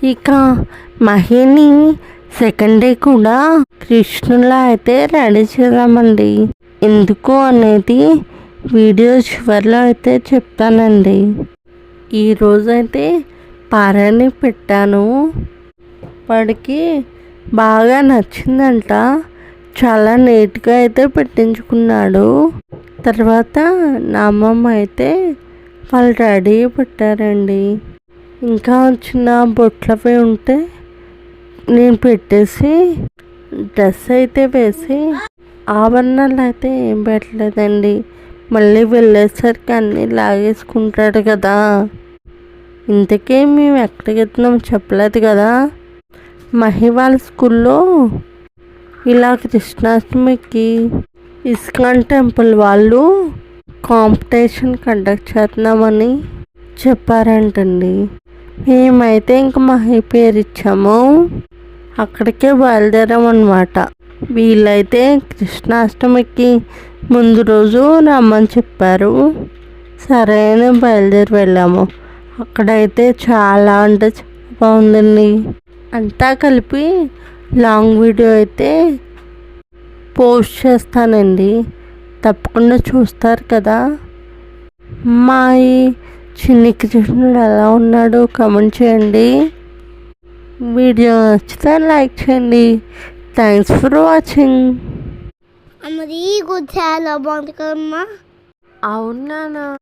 ఇక మహిని second day కూడా కృష్ణులా అయితే రెడీ చేద్దామండి. ఎందుకు అనేది వీడియో చివరిలో అయితే చెప్తానండి. ఈరోజైతే పారాని పెట్టాను. వాడికి బాగా నచ్చిందంట. చాలా నీట్గా అయితే పెట్టించుకున్నాడు. తర్వాత నామమ్మ అయితే వాళ్ళు రెడీ పెట్టారండి. ఇంకా చిన్న బొట్లవి ఉంటే నేను పెట్టేసి డ్రెస్ అయితే వేసి ఆభరణాలు అయితే ఏం పెట్టలేదండి. మళ్ళీ వెళ్ళేసరికి అన్నీ లాగేసుకుంటాడు కదా. ఇంతకీ మేము ఎక్కడికి వెళ్తున్నాం చెప్పలేదు కదా. మహి వాళ్ళ స్కూల్లో ఇలా కృష్ణాష్టమికి ఇస్కాన్ టెంపుల్ వాళ్ళు కాంపిటీషన్ కండక్ట్ చేస్తున్నామని చెప్పారంటండి. మేమైతే ఇంక మహి పేరు ఇచ్చాము. అక్కడికే బయలుదేరాం అన్నమాట. వీళ్ళైతే కృష్ణాష్టమికి ముందు రోజు రమ్మని చెప్పారు. సరే అని బయలుదేరి వెళ్ళాము. అక్కడైతే చాలా అంటే చాలా బాగుందండి. అంతా కలిపి లాంగ్ వీడియో అయితే పోస్ట్ చేస్తానండి. తప్పకుండా చూస్తారు కదా. మా ఈ చిన్ని కృష్ణుడు ఎలా ఉన్నాడో కామెంట్ చేయండి. వీడియో నచ్చితే లైక్ చేయండి. Thanks for watching. అమ్మది చాలా బాగుంది కదమ్మా. అవునా.